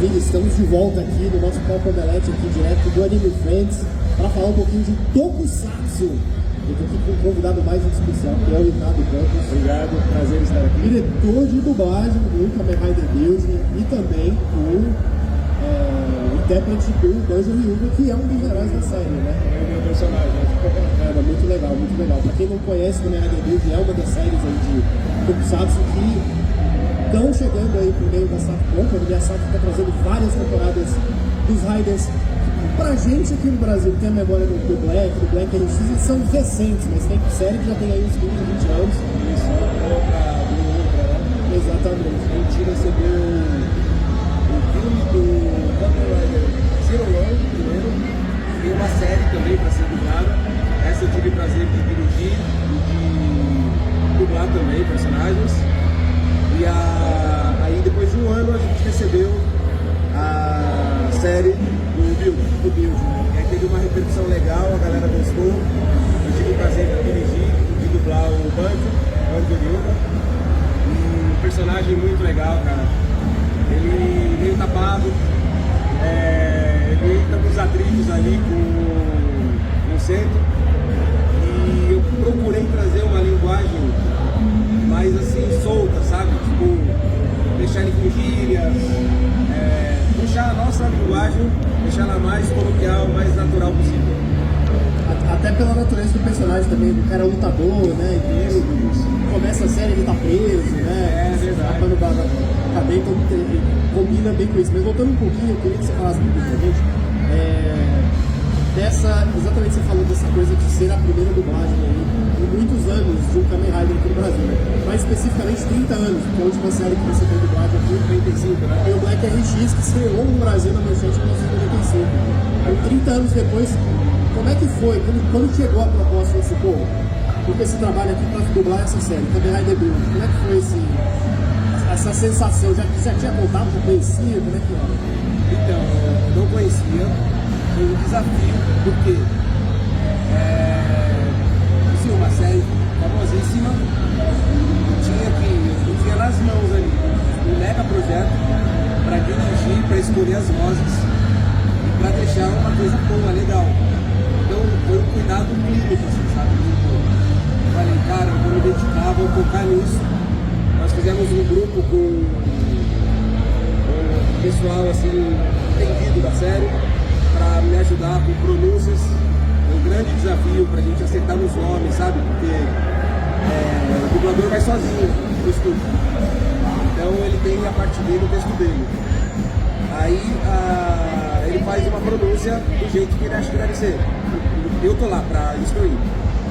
Maravilha, estamos de volta aqui no nosso Papo Omelete, aqui direto do Anime Friends, para falar um pouquinho de Tokusatsu. Eu tô aqui com um convidado mais especial, que é o Ricardo Campos. Obrigado, prazer estar aqui. Diretor de dublagem do Kamen Rider Building e também o intérprete do Banjo Ryuga, que é um dos heróis da série, né? É o meu personagem. Muito legal, muito legal. Pra quem não conhece, o Kamen Rider Building é uma das séries aí de Tokusatsu que estão chegando aí por meio da Sato Company. A Sato está trazendo várias temporadas dos Riders. Pra gente aqui no Brasil, que tem a memória do Black RX, eles são recentes, mas tem série que já tem aí uns 15, 20 anos. Isso, outra, né? Exatamente. A gente recebeu o filme do Kamen Rider Zero One, primeiro, e uma série também para ser dublada. Essa eu tive o prazer de dirigir e de dublar também personagens. E aí depois de um ano a gente recebeu a série do Build, né? E aí teve uma repercussão legal, a galera gostou. Eu tive o prazer de dirigir e de dublar o Banjo Ryuga. Um personagem muito legal, cara. Ele meio tapado, ele entra nos atritos ali com o centro. E eu procurei trazer uma linguagem mais assim, solta, sabe? Tipo, deixar ele com gírias, puxar a nossa linguagem, deixar ela mais coloquial, mais natural possível. Até pela natureza do personagem também, o cara é lutador, né? E começa a série, ele tá preso, né? É verdade. Tá na cadeia, então combina bem com isso. Mas voltando um pouquinho, eu queria que você falasse um pouquinho pra gente. Exatamente, você falou dessa coisa de ser a primeira dublagem aí, em muitos anos de um Kamen Rider aqui no Brasil, né? Mais especificamente 30 anos, que é a última série que você foi dublagem aqui em 95, né? E o Black RX, que estreou no Brasil na Manchete em 1995. Aí 30 anos depois, como é que foi? Quando chegou a proposta desse povo? Porque esse trabalho aqui para dublar essa série, Kamen Rider Build, como é que foi essa sensação? Já tinha contato, já conhecia? Como é que era? Então, eu não conhecia, foi um desafio, porque assim, uma série famosíssima, eu tinha nas mãos ali um mega projeto para dirigir, para escolher as vozes e para deixar uma coisa boa, legal. Então foi um cuidado clínico, assim, sabe? Eu falei, cara, eu vou me dedicar, vou focar nisso. Nós fizemos um grupo com o pessoal assim, entendido da série, para me ajudar com pronúncias. Foi um grande desafio para a gente acertar nos nomes, sabe? Porque o dublador vai sozinho no estúdio. Então ele tem a parte dele, o texto dele. Aí ele faz uma pronúncia do jeito que ele acha que deve ser. Eu tô lá para instruir.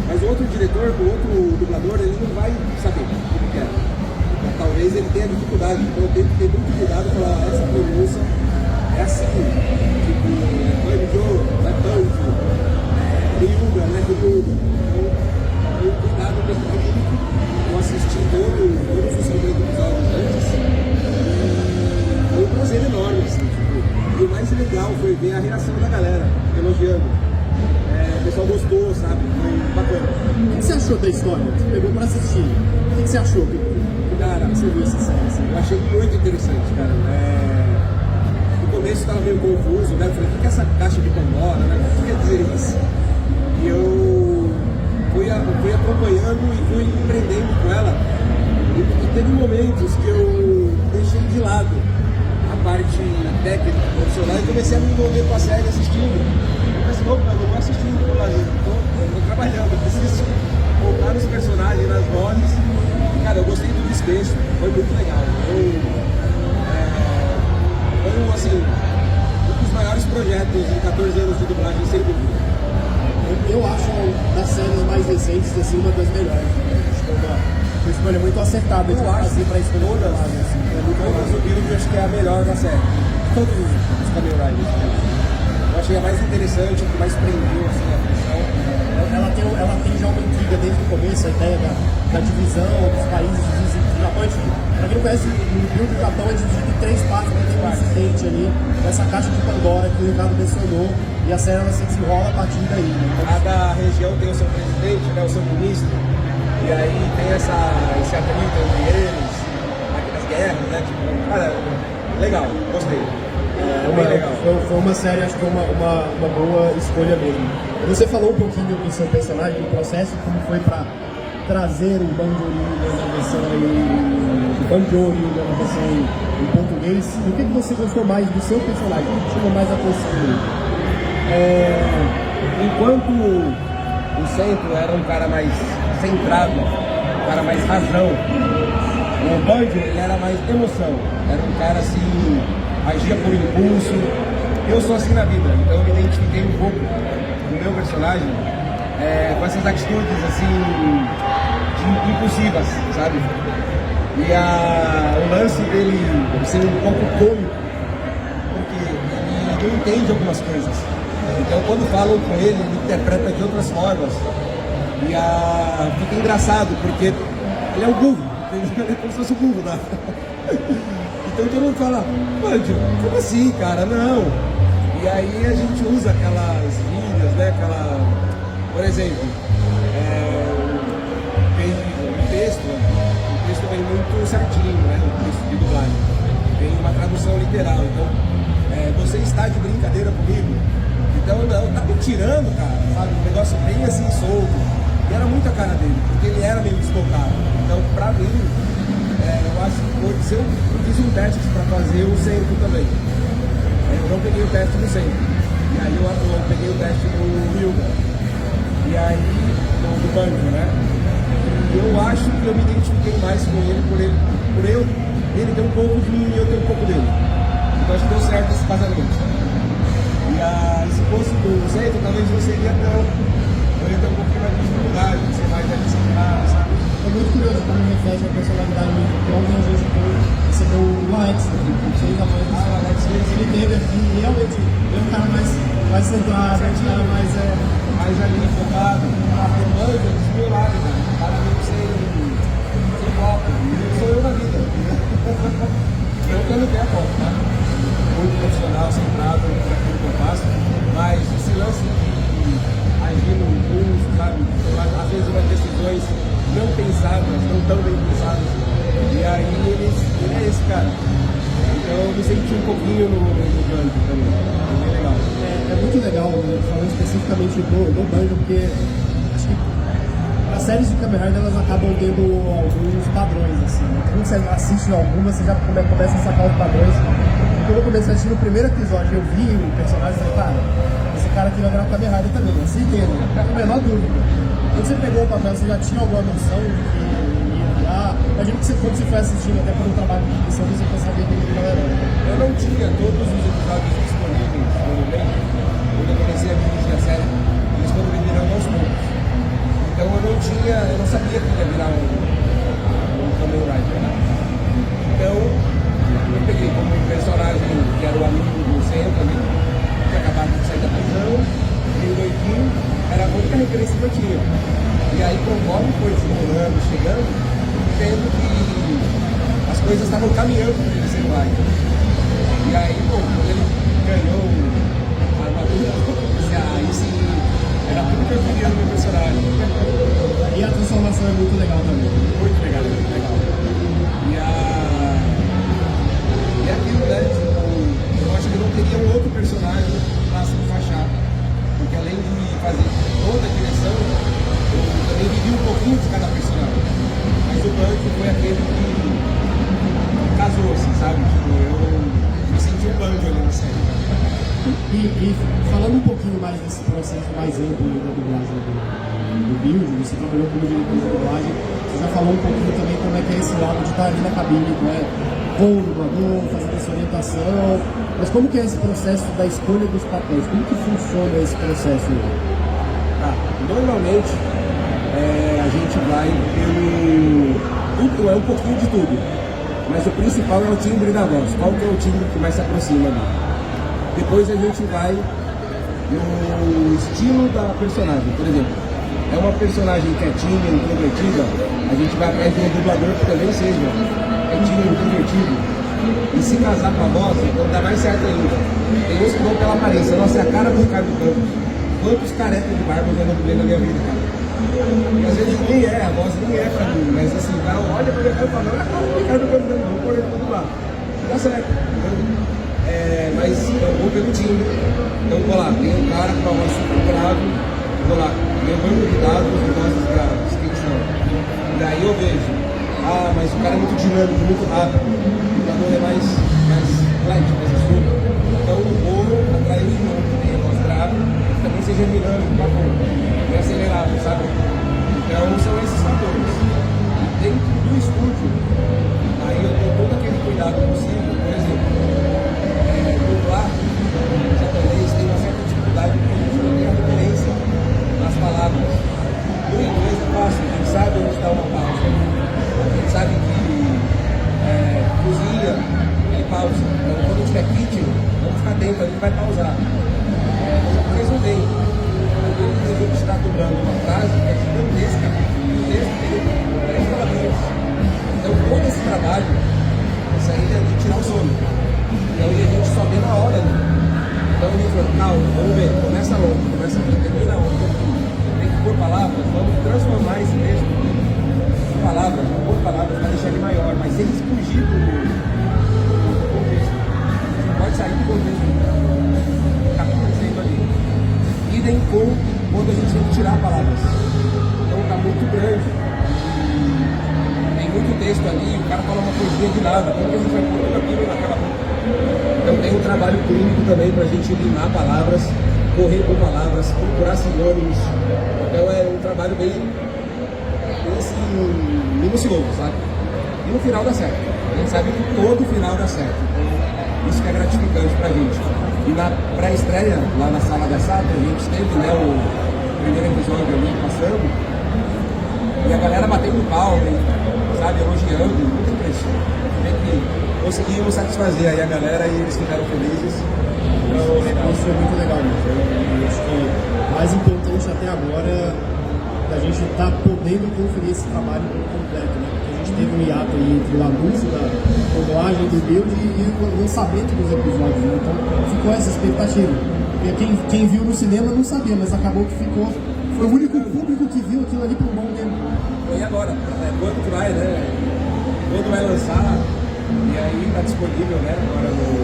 Mas o outro diretor, o outro dublador, ele não vai saber como que é. Então, talvez ele tenha dificuldade. Então eu tenho que ter muito cuidado para falar, essa pronúncia é assim. Tipo, Banjo, não é Banjo. Ryuga, né? Ryuga. Então, eu cuidado bem clínico. Eu assisti todos os 50 episódios antes. E foi um prazer enorme, assim. E o mais legal foi ver a reação da galera, elogiando. O pessoal gostou, sabe? Foi bacana. O que você achou da história? Você pegou pra assistir. O que você achou? Cara, você viu essa série? Assim? Eu achei muito interessante, cara. No começo eu tava meio confuso, né? Eu falei, o que é essa caixa de Pandora, né? O que quer dizer isso? E eu fui acompanhando e fui empreendendo com ela. E teve momentos que eu deixei de lado a parte técnica, profissional, e comecei a me envolver com a série assistindo. Eu pensei, não, eu não vou assistindo, eu tô trabalhando, eu preciso voltar nos personagens, nas vozes. Cara, eu gostei do desfecho, foi muito legal. Foi assim, um dos maiores projetos em 14 anos de dublagem sem dúvida. Eu acho das séries mais recentes assim, uma das melhores. Acho que uma escolha muito acertada de fazer para escolher todas. Assim, todas o Build eu acho que é a melhor da série. Todos os Kamen Riders. Eu achei a mais interessante, que mais prendeu assim, a atenção. Ela tem já uma intriga desde o começo, a ideia da divisão dos países do Japão. Para quem não conhece, o Build do Japão é dividido em 3 partes, tem um incidente ali, essa caixa de Pandora que o Ricardo mencionou, e a série ela se desenrola a partir daí. Né? Cada região tem o seu presidente, né, o seu ministro, e aí tem esse atrito entre eles, as guerras, né? Tipo, cara, legal, gostei. Foi uma série, acho que foi uma boa escolha mesmo. Você falou um pouquinho do seu personagem, do processo, como foi para trazer o Banjory na versão o Banjory na versão em português. O que você gostou mais do seu personagem? O que chamou mais a atenção dele? Enquanto o Centro era um cara mais centrado, um cara mais razão, o Banjo ele era mais emoção, era um cara assim, agia por impulso. Eu sou assim na vida, então eu me identifiquei um pouco no meu personagem com essas atitudes assim, impulsivas, sabe? E o lance dele ser um pouco cômico, porque ele não entende algumas coisas. Então quando falam com ele interpreta de outras formas. E fica engraçado, porque ele é um burro, ele é como se fosse o burro, né? Então todo mundo fala, Banjo, como assim, cara? Não. E aí a gente usa aquelas gírias, né? Por exemplo, o texto vem muito certinho, né? O texto de dublagem. Tem uma tradução literal. Então, você está de brincadeira comigo? Então, não, tá me tirando, cara, sabe? Um negócio bem assim, solto. E era muito a cara dele, porque ele era meio desbocado. Então, pra mim, eu acho que eu fiz um teste pra fazer o centro também. Eu não peguei o teste no centro. E aí eu peguei o teste do Wilga. E aí, do Banjo, né? E eu acho que eu me identifiquei mais com ele, por ele ter um pouco de mim e eu ter um pouco dele. Então acho que deu certo esse casamento. E se fosse do centro, talvez não seria tão. Eu ia ter um pouquinho mais de dificuldade, de ser mais centrado, sabe? É muito curioso como reflete a personalidade do que ontem às vezes recebeu o Alex, que fez a voz do seu Alex, ele teve aqui, realmente, ele é um cara mais centrado, um cara mais ali, focado. O Banjo é desmiolado, cara. O cara meio sem foco. Eu sou eu na vida. Eu que não tenho foco, tá? Muito profissional, centrado naquilo que eu faço, mas esse lance de agir no impulso, sabe? Às vezes umas decisões não pensadas, não tão bem pensadas, e aí ele é esse cara. Então eu me senti um pouquinho no Banjo também, é bem legal. É muito legal, né? Falando especificamente do Banjo, porque acho que as séries de Kamen Rider elas acabam tendo alguns padrões, assim, né? Quando você assiste alguma, você já começa a sacar os padrões. Quando eu comecei a assistir no primeiro episódio, eu vi o personagem e falei, cara, esse cara aqui vai virar o Kamen Rider também, assim mesmo, não tem a menor dúvida. Quando você pegou o papel, você já tinha alguma noção de que ia virar? Imagino que quando você foi assistindo, até por um trabalho de edição, você foi saber que ele era. Eu não tinha todos os episódios disponíveis no momento. Quando eu comecei a dirigir a série, eles foram me virando aos poucos. Então eu não sabia que ia virar um Kamen Rider, né? Então, eu peguei como um personagem que era o amigo do centro, que tinha acabado de sair da prisão, meio doidinho, era a única referência que eu tinha. E aí, conforme foi desenrolando, chegando, vendo que as coisas estavam caminhando para ele ser mais. E aí, bom, quando ele ganhou a armadura, aí sim, era tudo que eu queria no meu personagem. E a transformação é muito legal também. Muito legal, muito legal. E aquilo, né, tipo, eu acho que eu não teria um outro personagem para se encaixar. Porque além de fazer toda a direção, eu também vivi um pouquinho de cada personagem. Mas o Banjo foi aquele que casou, assim, sabe? Tipo, eu me senti um Banjo ali na série. E falando um pouquinho mais desse processo mais amplo da dublagem do Build, você trabalhou como diretor de dublagem, você já falou um pouquinho também como é que é esse lado de estar ali na cabine, né? Com o dublador, fazendo essa orientação, mas como que é esse processo da escolha dos papéis? Como que funciona esse processo? Normalmente a gente vai pelo... é um pouquinho de tudo, mas o principal é o timbre da voz. Qual que é o timbre que mais se aproxima ali? Depois a gente vai no estilo da personagem. Por exemplo, é uma personagem quietinha, introvertida, a gente vai atrás de um dublador que também seja quietinho, introvertido. E se casar com a voz, então dá mais certo ainda. Tem uns que vão pela aparência. Nossa, é a cara do Ricardo Campos. Quantos carecas de barba eu já não dublei na minha vida, cara? E às vezes nem é, a voz nem é pra mim, mas assim, o cara olha pra mim e fala, não é a cara do Ricardo Campos, não, vou pôr ele pra dublar. Dá certo. Mas discutindo. Então, vou lá, tem um cara com uma super grave, vou lá, meu banco de dados de vozes graves, quem são? E daí eu vejo, mas o cara é muito dinâmico, muito rápido, o dublador é mais light, mais assunto. Então, eu vou atrair de novo, que tem a voz grave, que também seja dinâmico, tá bom, bem acelerado, sabe? Então, são esses fatores. E dentro do estúdio, aí eu dou todo aquele cuidado possível, por exemplo, dublar japonês tem uma certa dificuldade porque a gente não tem a referência nas palavras. No inglês é fácil, a gente sabe onde dá uma pausa. A gente sabe que cozinha, ele pausa. Então quando tiver kitchen, vamos ficar dentro, a gente vai pausar. O japonês não tem. Às vezes a gente está dublando uma frase que é gigantesca e o texto tem 3 palavras. Então todo esse trabalho, isso aí é de tirar o sono. Então a gente só vê na hora, né? Então a gente fala, calma, vamos ver, começa onde, começa aqui, termina onde, tem que pôr palavras, vamos transformar esse texto em palavras, vamos pôr palavras para deixar ele maior, mas sem fugir do contexto. Não pode sair do contexto, está acontecendo ali. Idem com quando a gente tem que tirar palavras. Então está muito grande, tem muito texto ali, o cara fala uma coisinha de nada, como que a gente vai pôr tudo aquilo naquela boca? Então tem um trabalho clínico também para a gente limar palavras, correr com palavras, procurar sinônimos. Então é um trabalho bem assim, minucioso, sabe? E no final dá certo. A gente sabe que todo final dá certo. Então, isso que é gratificante para a gente. E na pré-estreia, lá na sala da SATA, a gente teve, né, o primeiro episódio ali passando, e a galera batendo palma, sabe, elogiando, muito impressionante. Conseguimos satisfazer aí a galera e eles ficaram felizes. Então, isso foi muito legal mesmo. Eu acho que o mais importante até agora é a gente estar podendo conferir esse trabalho completo, né? Porque a gente teve um hiato aí entre o anúncio da dublagem do build e o lançamento dos episódios, né? Então ficou essa expectativa. Porque quem viu no cinema não sabia, mas acabou que ficou. Foi o único público que viu aquilo ali por um bom tempo. E agora? Quando que vai, né? Quando vai lançar? E aí está disponível, né, agora no...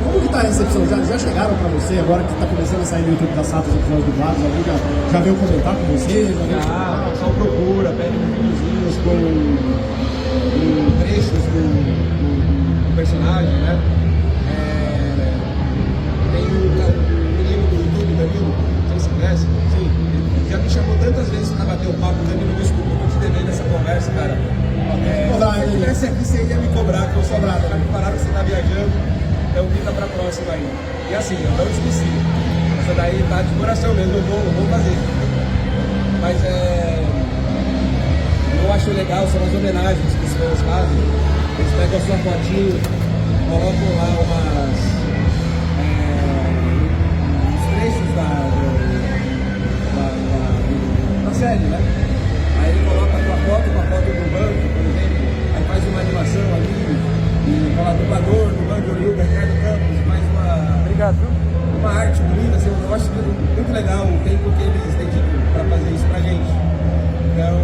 Como que tá a recepção? Já chegaram para você, agora que está começando a sair no YouTube da SATA os episódios dublados, alguém já veio comentar com você? Só procura, pede videozinhos com trechos do personagem, né? Tem um menino do YouTube, Danilo, não sei se você conhece, sim, ele já me chamou tantas vezes para bater o papo. Danilo, desculpa, eu tô te devendo essa conversa, cara. Se eu tivesse aqui, você ia me cobrar, que eu sou bravo, já me falaram que você tá viajando, então fica pra próxima aí. E assim, eu não esqueci, essa daí tá de coração mesmo, eu vou fazer. Mas eu acho legal, são as homenagens que os fãs fazem, eles pegam a sua fotinho, colocam lá uns trechos da série, né? Aí ele coloca a tua foto com a foto do banco, por exemplo, aí faz uma animação ali, e fala dublador, dublando o Rio, Ricardo Campos, faz uma arte bonita, assim, eu acho muito legal o tempo que eles dedicam para fazer isso pra gente. Então,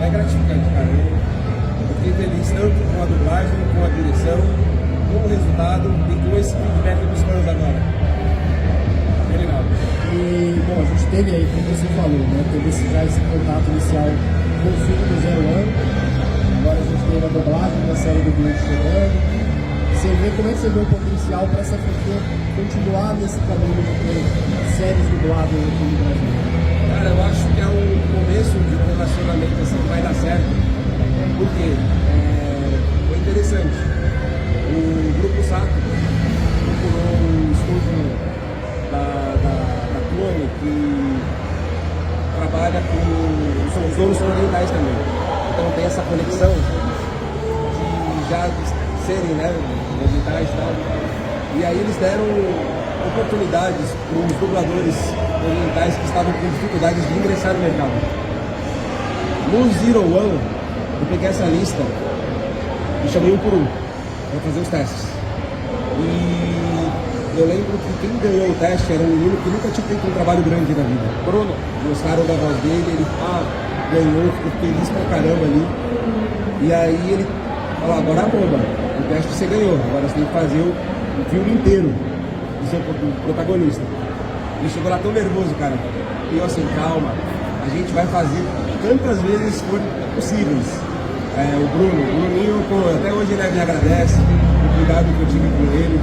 é gratificante, cara. Eu fiquei feliz tanto com a dublagem, com a direção, com o resultado e com esse feedback dos fãs agora. Bem legal. E, bom, a gente teve aí, como você falou, né? Teve esse contato inicial com o filme do Zero Ano. Agora a gente teve a dublagem da série do Build chegando. Você vê como é que você vê o potencial para essa franquia continuar nesse caminho de ter séries dubladas aqui no Brasil? Cara, eu acho que é um começo de um relacionamento assim que vai dar certo. Porque foi interessante. O Grupo Sato procurou um estúdio da Clone que trabalha com... são os donos orientais também. Então tem essa conexão de já serem, né, orientais e tal. E aí eles deram oportunidades para os dubladores orientais que estavam com dificuldades de ingressar no mercado. No Zero One, eu peguei essa lista e chamei um por um para fazer os testes. E eu lembro que quem ganhou o teste era um menino que nunca tinha feito um trabalho grande na vida. Bruno. Gostaram da voz dele, ele ganhou, ficou feliz pra caramba ali. E aí ele falou, agora a bomba, o teste você ganhou, agora você tem que fazer o filme inteiro. do protagonista. Ele chegou lá tão nervoso, cara. E eu assim, calma, a gente vai fazer tantas vezes for possíveis. O Bruninho, pô, até hoje ele me agradece o cuidado que eu tive com ele.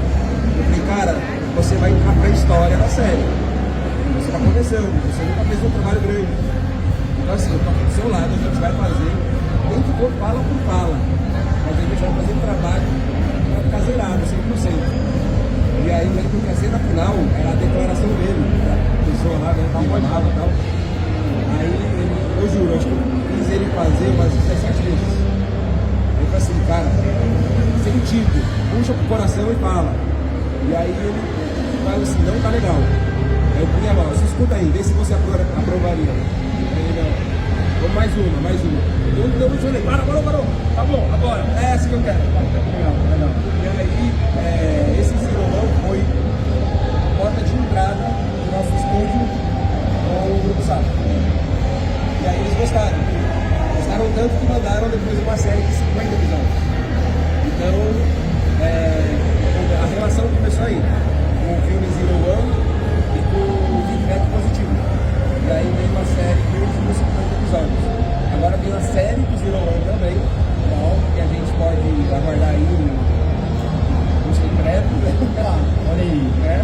Eu falei, cara, você vai entrar pra história da série. Você tá começando, você nunca fez um trabalho grande. Então assim, eu tô aqui do seu lado, a gente vai fazer, nem que for fala por fala. Mas a gente vai fazer um trabalho pra ficar zerado, 100%. E aí, lembro que a cena final era a declaração dele, da pessoa lá, né, tá molhado e tal. Aí, eu juro, acho que eu fiz ele fazer umas 17 vezes. Aí eu falei assim, cara, sentido, puxa pro coração e fala. E aí ele fala assim, não tá legal. Aí eu punha a mão, você escuta aí, vê se você aprovaria. Aí ele, não, vamos mais uma. Eu falei, parou, tá bom, agora, é essa que eu quero. Legal. E aí, esse Zirolão foi a porta de entrada do nosso estúdio com o Grupo Sato. E aí eles gostaram. Gostaram tanto que mandaram depois uma série de 50 episódios. Então, a relação começou aí, com o filme Zero One e com o feedback positivo. E aí veio uma série com os últimos 50 episódios. Agora vem a série do Zero One também, que a gente pode aguardar aí em breve, né? Olha aí, né?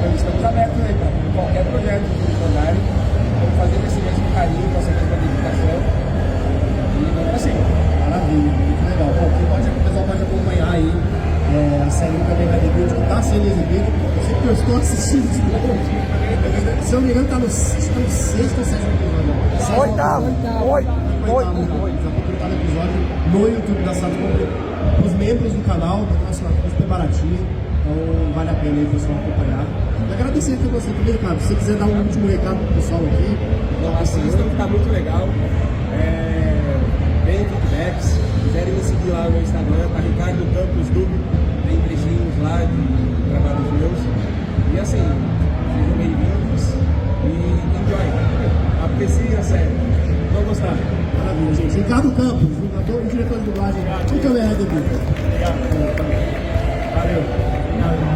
E estamos abertos aí, cara. Qualquer projeto que eles mandarem, vamos fazer desse mesmo carinho, com essa mesma dedicação. E vamos assim. Maravilha, muito legal. Bom, o pessoal pode acompanhar aí a série do Kamen Rider Build que está sendo exibida. Eu sei que eu estou assistindo de novo. Se eu não me engano, está no sexto ou sétimo episódio. Oitavo. Já completado o episódio no YouTube da Sato com os membros do canal, do nosso super baratinho. Então vale a pena aí o pessoal acompanhar. E agradecer aqui você também, Ricardo. Se você quiser dar um último recado pro pessoal aqui. Então assistam, que tá muito legal. Deem feedbacks. Quiserem me seguir lá no Instagram, tá Ricardo Campos Dub. Tem trechinhos lá de trabalhos meus. E assim, sejam bem-vindos e enjoy. Apreciem a série. Vão gostar. Maravilha, gente. Ricardo Campos, jogador e diretor de dublagem do Kamen Rider Build. Obrigado. Valeu. Obrigado.